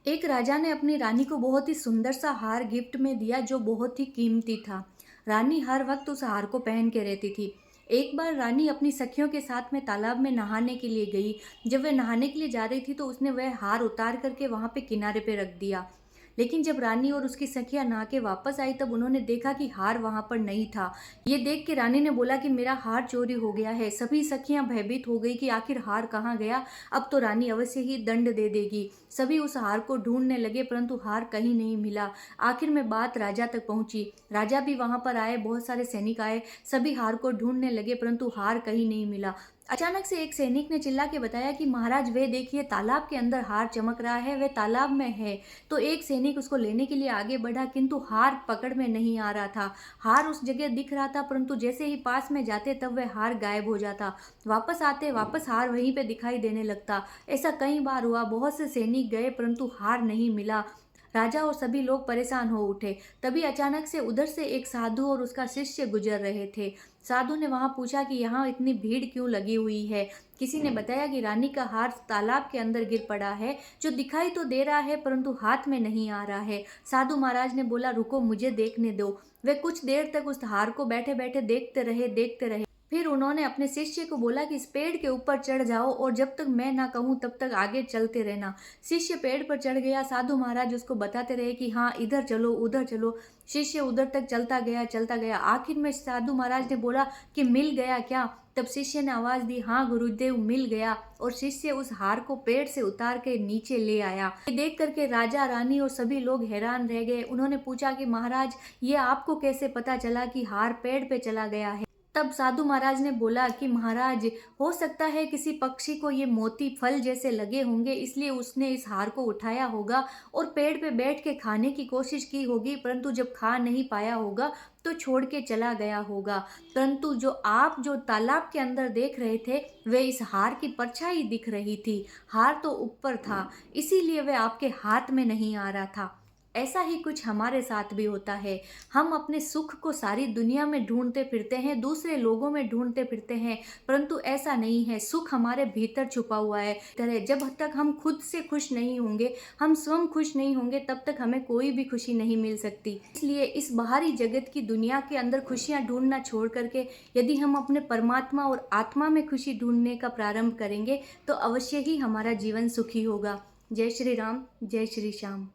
एक राजा ने अपनी रानी को बहुत ही सुंदर सा हार गिफ्ट में दिया जो बहुत ही कीमती था। रानी हर वक्त उस हार को पहन के रहती थी। एक बार रानी अपनी सखियों के साथ में तालाब में नहाने के लिए गई। जब वह नहाने के लिए जा रही थी तो उसने वह हार उतार करके वहां पे किनारे पे रख दिया। लेकिन जब रानी और उसकी सखियां नहा के वापस आई तब उन्होंने देखा कि हार वहां पर नहीं था। ये देख के रानी ने बोला कि मेरा हार चोरी हो गया है। सभी सखियां भयभीत हो गई कि आखिर हार कहाँ गया। अब तो रानी अवश्य ही दंड दे देगी। सभी उस हार को ढूंढने लगे परंतु हार कहीं नहीं मिला। आखिर में बात राजा तक पहुंची। राजा भी वहां पर आए, बहुत सारे सैनिक आए, सभी हार को ढूंढने लगे परंतु हार कहीं नहीं मिला। अचानक से एक सैनिक ने चिल्ला के बताया कि महाराज वे देखिए, तालाब के अंदर हार चमक रहा है, वह तालाब में है। तो एक सैनिक उसको लेने के लिए आगे बढ़ा किंतु हार पकड़ में नहीं आ रहा था। हार उस जगह दिख रहा था परंतु जैसे ही पास में जाते तब वह हार गायब हो जाता। वापस आते वापस हार वहीं पे दिखाई देने लगता। ऐसा कई बार हुआ, बहुत से सैनिक गए परंतु हार नहीं मिला। राजा और सभी लोग परेशान हो उठे। तभी अचानक से उधर से एक साधु और उसका शिष्य गुजर रहे थे। साधु ने वहां पूछा कि यहाँ इतनी भीड़ क्यों लगी हुई है। किसी ने बताया कि रानी का हार तालाब के अंदर गिर पड़ा है, जो दिखाई तो दे रहा है परंतु हाथ में नहीं आ रहा है। साधु महाराज ने बोला, रुको मुझे देखने दो। वे कुछ देर तक उस हार को बैठे बैठे देखते रहे। फिर उन्होंने अपने शिष्य को बोला कि इस पेड़ के ऊपर चढ़ जाओ और जब तक मैं ना कहूं तब तक आगे चलते रहना। शिष्य पेड़ पर चढ़ गया। साधु महाराज उसको बताते रहे कि हाँ इधर चलो उधर चलो। शिष्य उधर तक चलता गया। आखिर में साधु महाराज ने बोला कि मिल गया क्या। तब शिष्य ने आवाज दी, हाँ गुरुदेव मिल गया। और शिष्य उस हार को पेड़ से उतार के नीचे ले आया। ये देख करके राजा रानी और सभी लोग हैरान रह गए। उन्होंने पूछा कि महाराज ये आपको कैसे पता चला कि हार पेड़ पे चला गया है। तब साधु महाराज ने बोला कि महाराज हो सकता है किसी पक्षी को ये मोती फल जैसे लगे होंगे, इसलिए उसने इस हार को उठाया होगा और पेड़ पे बैठ के खाने की कोशिश की होगी, परंतु जब खा नहीं पाया होगा तो छोड़ के चला गया होगा। परंतु जो आप जो तालाब के अंदर देख रहे थे वे इस हार की परछाई दिख रही थी। हार तो ऊपर था, इसीलिए वह आपके हाथ में नहीं आ रहा था। ऐसा ही कुछ हमारे साथ भी होता है। हम अपने सुख को सारी दुनिया में ढूंढते फिरते हैं, दूसरे लोगों में ढूंढते फिरते हैं, परंतु ऐसा नहीं है। सुख हमारे भीतर छुपा हुआ है। तरह जब तक हम खुद से खुश नहीं होंगे, हम स्वयं खुश नहीं होंगे, तब तक हमें कोई भी खुशी नहीं मिल सकती। इसलिए इस बाहरी जगत की दुनिया के अंदर खुशियां ढूंढना छोड़ करके यदि हम अपने परमात्मा और आत्मा में खुशी ढूंढने का प्रारंभ करेंगे तो अवश्य ही हमारा जीवन सुखी होगा। जय श्री राम, जय श्री श्याम।